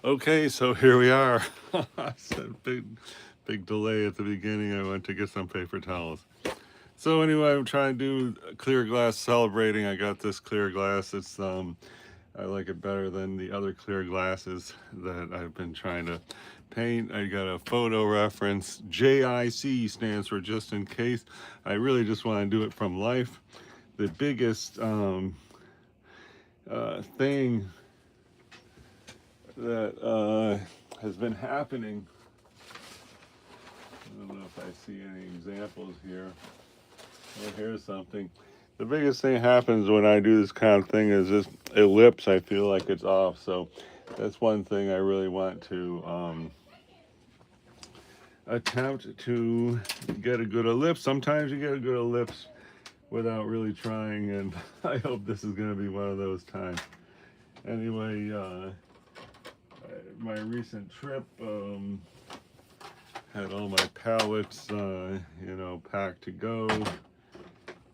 Okay, so here we are. It's a big delay at the beginning. I went to get some paper towels. So anyway, I'm trying to do a clear glass celebrating. I got this clear glass. I like it better than the other clear glasses that I've been trying to paint. I got a photo reference. JIC stands for just in case. I really just want to do it from life. The biggest thing that has been happening. I don't know if I see any examples here. Well, here's something. The biggest thing happens when I do this kind of thing is this ellipse. I feel like it's off. So that's one thing I really want to attempt to get a good ellipse. Sometimes you get a good ellipse without really trying, and I hope this is going to be one of those times. Anyway, my recent trip had all my palettes, packed to go.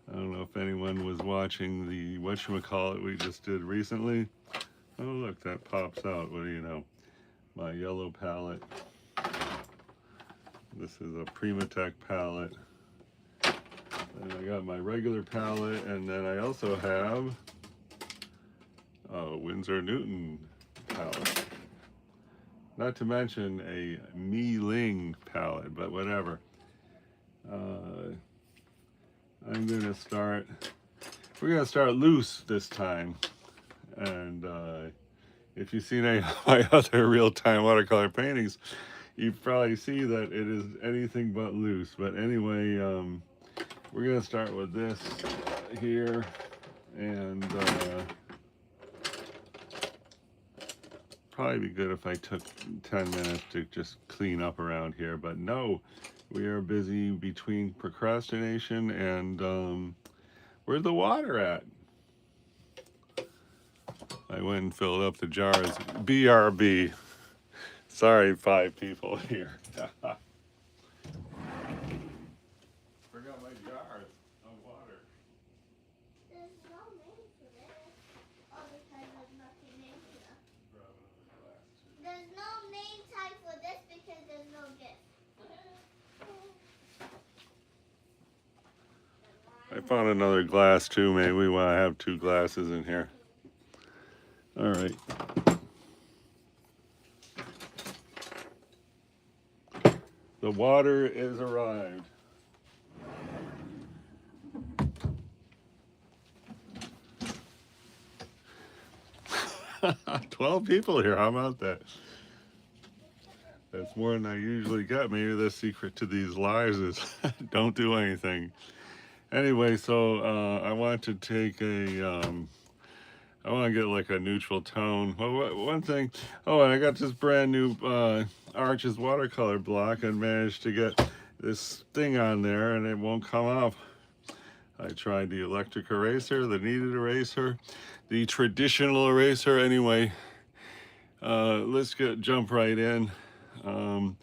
I don't know if anyone was watching the whatchamacallit we just did recently. Oh, look, that pops out. What do you know? My yellow palette. This is a Primatech palette. And I got my regular palette, and then I also have a Winsor Newton palette. Not to mention a Mi Ling palette, but whatever. We're gonna start loose this time. And if you've seen any of my other real-time watercolor paintings, you probably see that it is anything but loose. But anyway, we're gonna start with this here, and probably be good if I took 10 minutes to just clean up around here, but no, we are busy between procrastination and where's the water at? I went and filled up the jars. BRB. Sorry, 5 people here. Forgot my jars of water. There's no name for this. Oh, because there's nothing in here. There's no name tag for this because there's no gift. I found another glass too. Maybe we want to have 2 glasses in here. All right. The water is arrived. $12 people here. How about that? That's more than I usually get. Maybe the secret to these lives is don't do anything. Anyway, so I want to take I want to get like a neutral tone. Well, one thing, oh, and I got this brand new Arches watercolor block and managed to get this thing on there and it won't come off. I tried the electric eraser, the kneaded eraser, the traditional eraser. Anyway, let's jump right in. I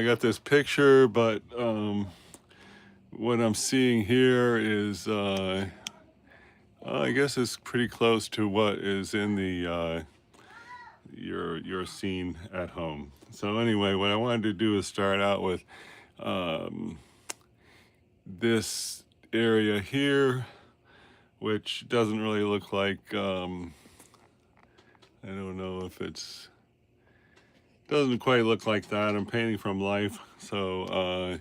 got this picture, but what I'm seeing here is I guess it's pretty close to what is in the your scene at home. So anyway, what I wanted to do is start out with this area here, which doesn't really look like I don't know if doesn't quite look like that. I'm painting from life, so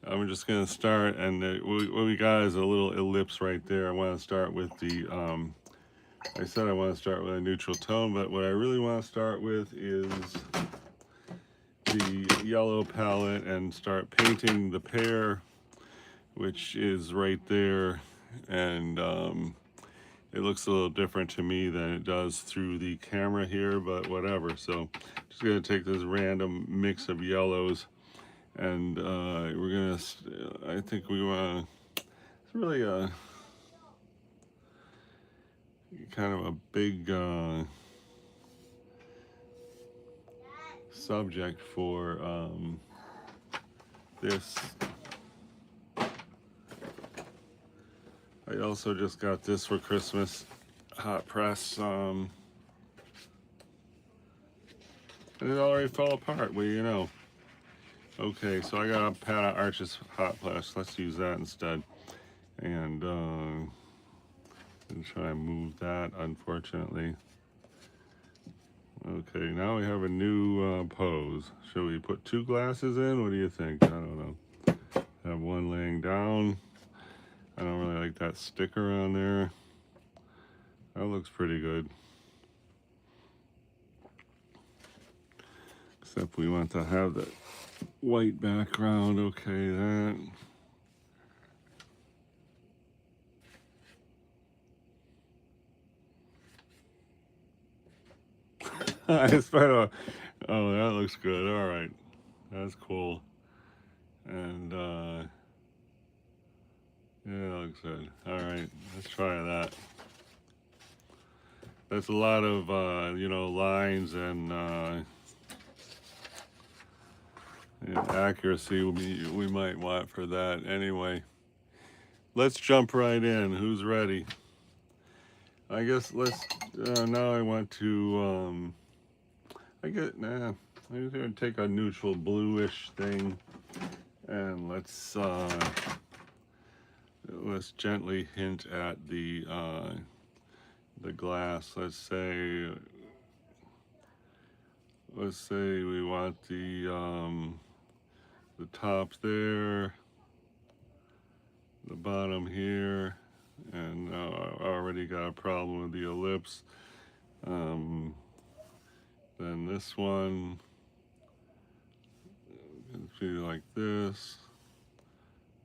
I'm just gonna start, and what we got is a little ellipse right there. I want to start with the I said I want to start with a neutral tone, but what I really want to start with is the yellow palette and start painting the pear, which is right there, and it looks a little different to me than it does through the camera here, but whatever. So just gonna take this random mix of yellows, and we're gonna, I think we want to, it's really a kind of a big subject for this. I also just got this for Christmas, hot press it already fell apart. What do you know? Okay, so I got a Pat Arches hot flash. Let's use that instead. And try and move that, unfortunately. Okay, now we have a new pose. Should we put two glasses in? What do you think? I don't know. Have one laying down. I don't really like that sticker on there. That looks pretty good. Except we want to have the white background. Okay, that. I spent a. Oh, that looks good. All right, that's cool. And yeah, that looks good. All right, let's try that. That's a lot of lines and accuracy we might want for that. Anyway, let's jump right in. Who's ready? I guess let's. Now I want to. I'm gonna take a neutral bluish thing, and let's gently hint at the glass. Let's say we want the top there, the bottom here, and I already got a problem with the ellipse. Then this one can be like this,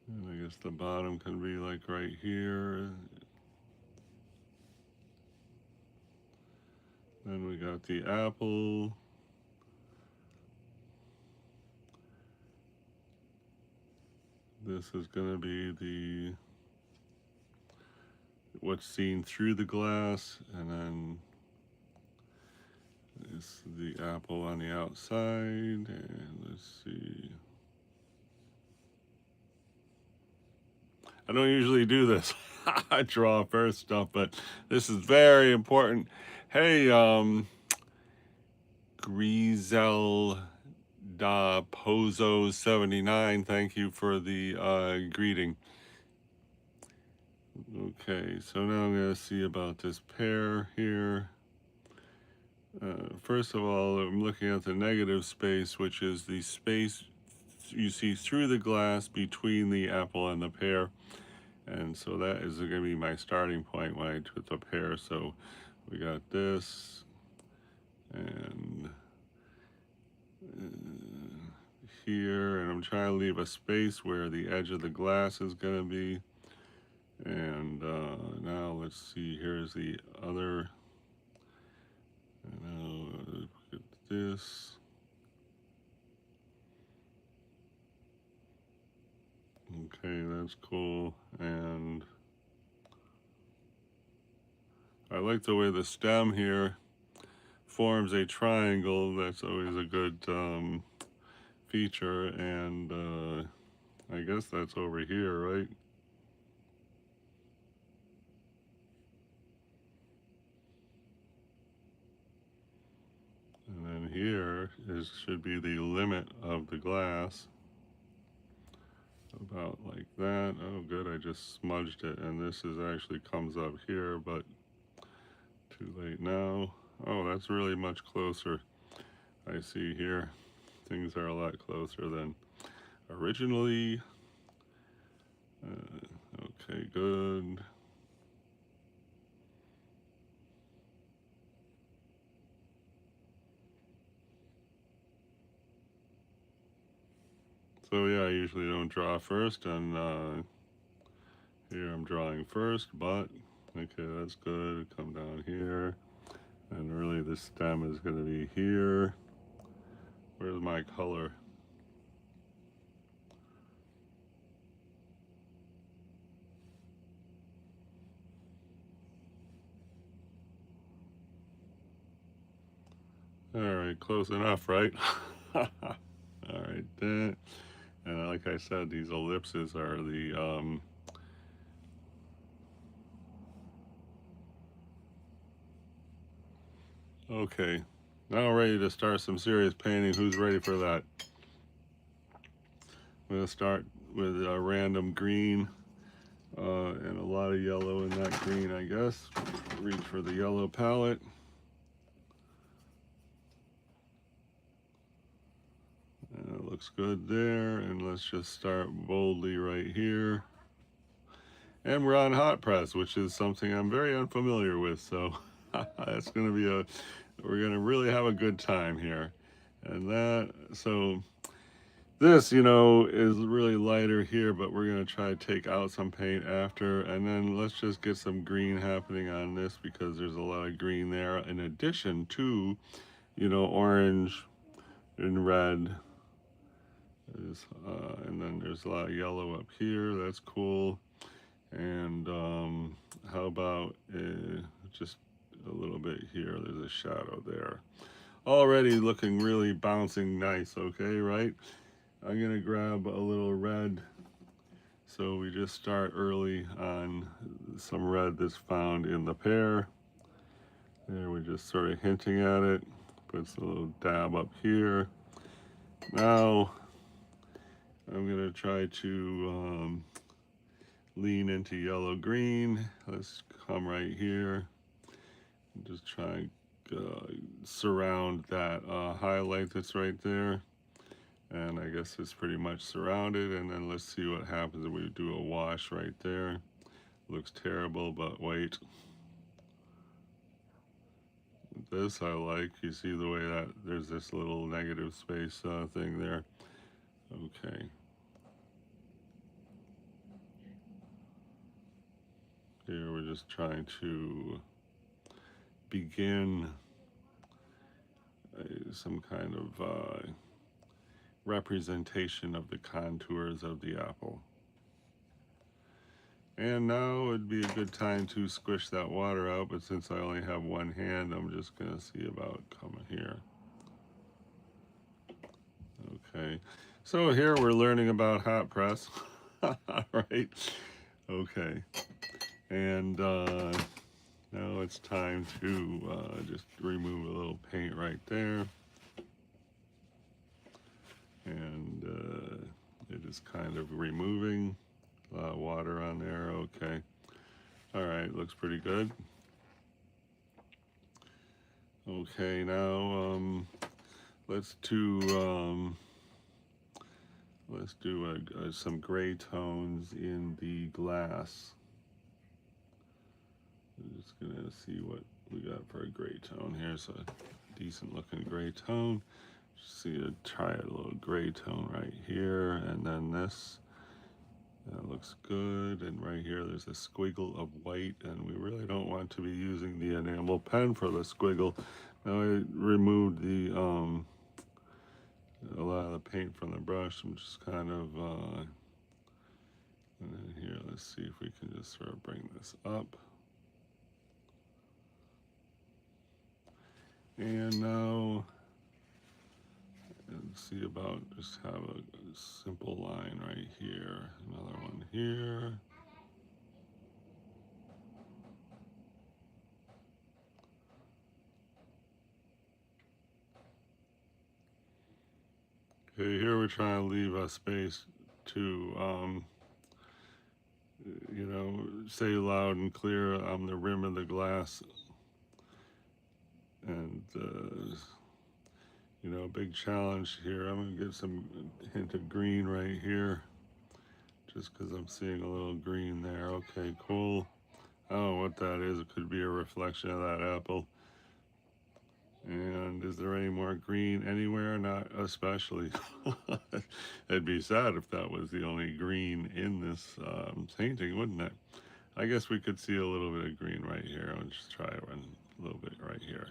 and I guess the bottom can be like right here. Then we got the apple. This is gonna be what's seen through the glass, and then this is the apple on the outside. And let's see. I don't usually do this. I draw first stuff, but this is very important. Hey, Grizel da Pozo 79, thank you for the greeting. Okay, so now I'm going to see about this pear here. First of all, I'm looking at the negative space, which is the space you see through the glass between the apple and the pear. And so that is going to be my starting point when I do the pear. So we got this, and here, and I'm trying to leave a space where the edge of the glass is going to be. And now let's see, here's the other. And now look at this. Okay, that's cool. And I like the way the stem here forms a triangle. That's always a good feature. And I guess that's over here, right? And then here should be the limit of the glass. About like that. Oh good, I just smudged it, and this is actually comes up here, but too late now. Oh, that's really much closer. I see here. Things are a lot closer than originally. Okay, good. So yeah, I usually don't draw first, and here I'm drawing first, but okay, that's good. Come down here, and really the stem is going to be here. Where's my color? All right, close enough, right? All right, that. And like I said, these ellipses are the okay. Now ready to start some serious painting. Who's ready for that? I'm going to start with a random green and a lot of yellow in that green, I guess. Reach for the yellow palette. And it looks good there. And let's just start boldly right here. And we're on hot press, which is something I'm very unfamiliar with. So that's going to be we're going to really have a good time here. And so this, is really lighter here, but we're going to try to take out some paint after. And then let's just get some green happening on this because there's a lot of green there in addition to, orange and red. And then there's a lot of yellow up here. That's cool. And how about just a little bit here? There's a shadow there. Already looking really bouncing nice, okay, right? I'm gonna grab a little red. So we just start early on some red that's found in the pear. There, we're just sort of hinting at it. Puts a little dab up here. Now, I'm gonna try to lean into yellow-green. Let's come right here. And just try and surround that highlight that's right there. And I guess it's pretty much surrounded. And then let's see what happens if we do a wash right there. Looks terrible, but wait. This I like. You see the way that there's this little negative space thing there. Okay. Here we're just trying to begin some kind of representation of the contours of the apple. And now would be a good time to squish that water out, but since I only have one hand, I'm just gonna see about coming here. Okay, so here we're learning about hot press. Right? Okay, and now it's time to just remove a little paint right there. And it is kind of removing water on there. Okay, all right, looks pretty good. Okay, now let's do some gray tones in the glass. I'm just gonna see what we got for a gray tone here. So a decent looking gray tone. Try a little gray tone right here, and then this. That looks good. And right here, there's a squiggle of white, and we really don't want to be using the enamel pen for the squiggle. Now I removed a lot of the paint from the brush. I'm just kind of, and then here, let's see if we can just sort of bring this up. And now, let's see about just have a simple line right here. Another one here. Okay, here we're trying to leave a space to, say loud and clear on the rim of the glass. And, big challenge here. I'm going to get some hint of green right here. Just because I'm seeing a little green there. Okay, cool. I don't know what that is. It could be a reflection of that apple. And is there any more green anywhere? Not especially. It'd be sad if that was the only green in this painting, wouldn't it? I guess we could see a little bit of green right here. I'll just try a little bit right here.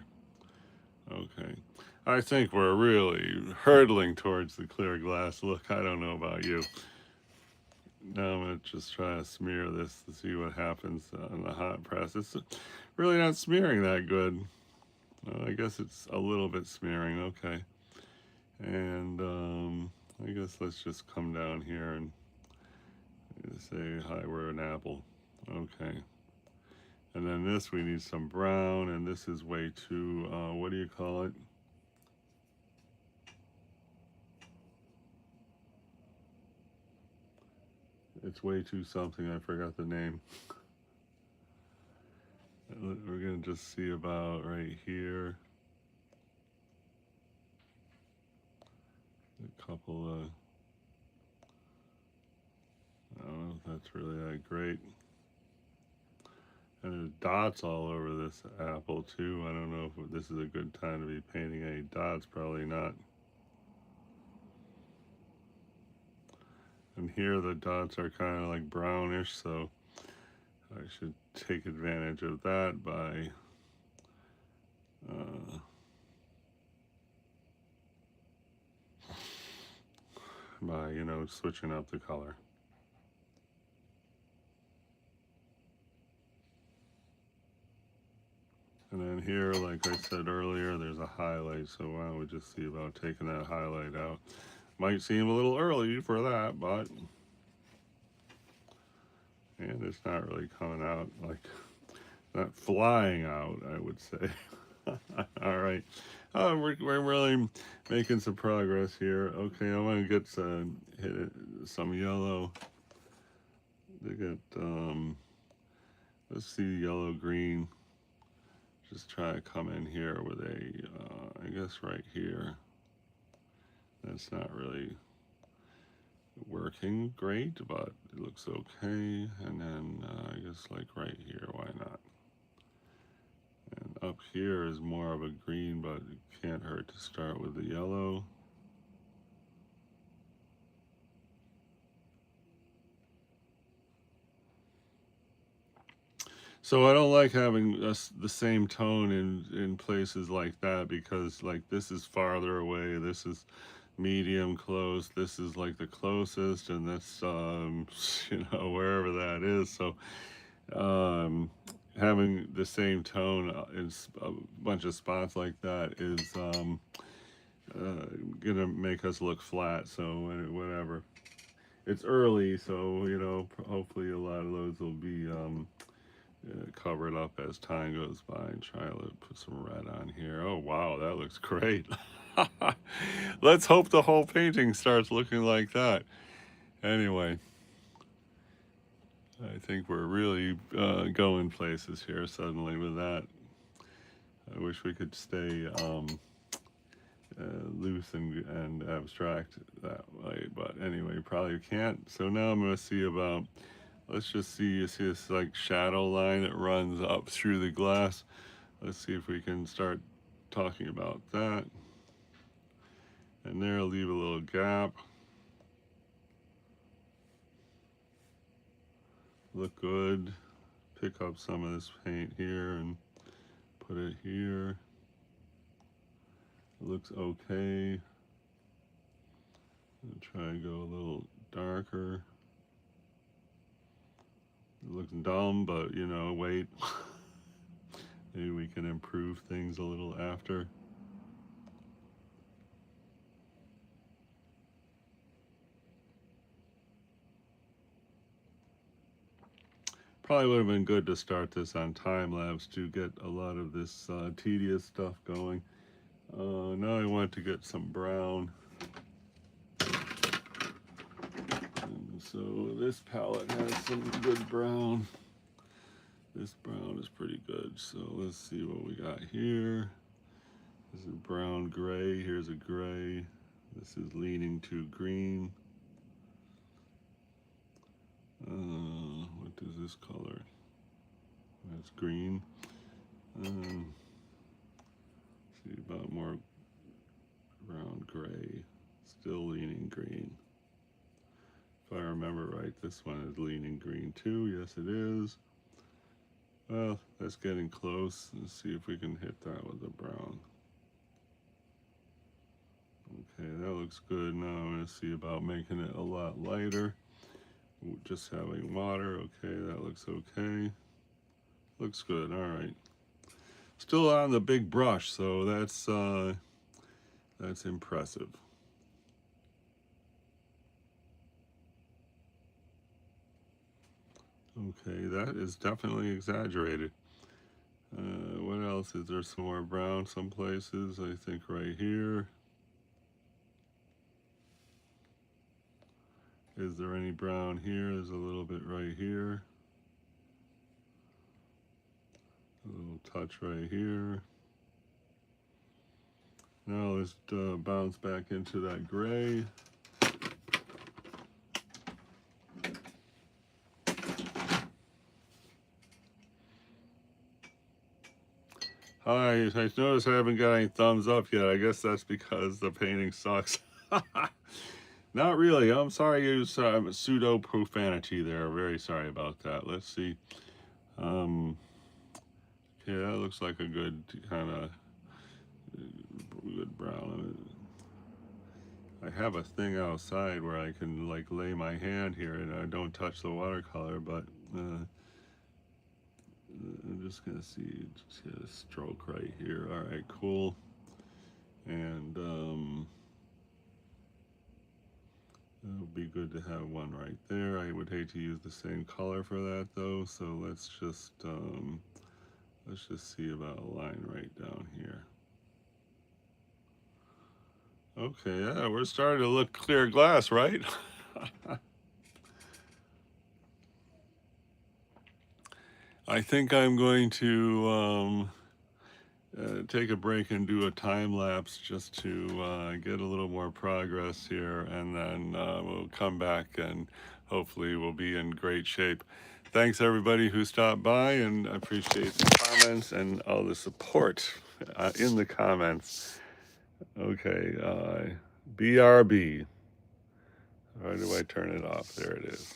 Okay. I think we're really hurtling towards the clear glass look. I don't know about you. Now I'm going to just try to smear this to see what happens on the hot press. It's really not smearing that good. I guess it's a little bit smearing, okay. And I guess let's just come down here and say, hi, we're an apple. Okay. And then this, we need some brown, and this is way too, what do you call it? It's way too something. I forgot the name. We're gonna just see about right here. A couple of, I don't know if that's really that great. And there's dots all over this apple too. I don't know if this is a good time to be painting any dots. Probably not. And here the dots are kind of like brownish, so I should take advantage of that uh, by you know, switching up the color. And then here, like I said earlier, there's a highlight, so why don't we just see about taking that highlight out. Might seem a little early for that, but and it's not really coming out, like not flying out, I would say. All right, we're really making some progress here. Okay, I want to get some yellow. They get let's see, yellow green. Just try to come in here with a I guess right here. That's not really working great, but it looks okay. And then I guess like right here, why not? And up here is more of a green, but it can't hurt to start with the yellow. So I don't like having the same tone in places like that, because like this is farther away, this is medium close, this is like the closest, and that's you know, wherever that is. So um, having the same tone in a bunch of spots like that is gonna make us look flat. So whatever. It's early, so you know, hopefully a lot of those will be covered up as time goes by. And try to put some red on here. Oh wow, that looks great. Let's hope the whole painting starts looking like that. Anyway, I think we're really going places here suddenly with that. I wish we could stay loose and abstract that way, but anyway, probably can't. So now I'm going to see about, let's just see, you see this like shadow line that runs up through the glass. Let's see if we can start talking about that. And there, I'll leave a little gap. Look good. Pick up some of this paint here and put it here. It looks okay. I'll try and go a little darker. It looks dumb, but you know, wait. Maybe we can improve things a little after. Probably would have been good to start this on time lapse to get a lot of this tedious stuff going. Now I want to get some brown. And so this palette has some good brown. This brown is pretty good. So let's see what we got here. This is brown gray. Here's a gray. This is leaning to green. What is this color? That's green. See about more brown gray. Still leaning green. If I remember right, this one is leaning green too. Yes, it is. Well, that's getting close. Let's see if we can hit that with the brown. Okay, that looks good. Now I'm going to see about making it a lot lighter. Just having water. Okay, that looks okay. Looks good. All right. Still on the big brush, so that's impressive. Okay, that is definitely exaggerated. What else? Is there some more brown some places? I think right here. Is there any brown here? There's a little bit right here. A little touch right here. Now let's bounce back into that gray. Hi, I noticed I haven't got any thumbs up yet. I guess that's because the painting sucks. Not really. I'm sorry you used pseudo profanity there. Very sorry about that. Let's see. Yeah, that looks like a good kind of good brown. I have a thing outside where I can like lay my hand here and I don't touch the watercolor, but I'm just gonna see, just get a stroke right here. All right, cool. And it would be good to have one right there. I would hate to use the same color for that though, so let's just see about a line right down here. Okay, yeah, we're starting to look clear glass, right? I think I'm going to take a break and do a time lapse just to get a little more progress here, and then we'll come back and hopefully we'll be in great shape. Thanks everybody who stopped by, and I appreciate the comments and all the support in the comments. Okay, BRB. How do I turn it off? There it is.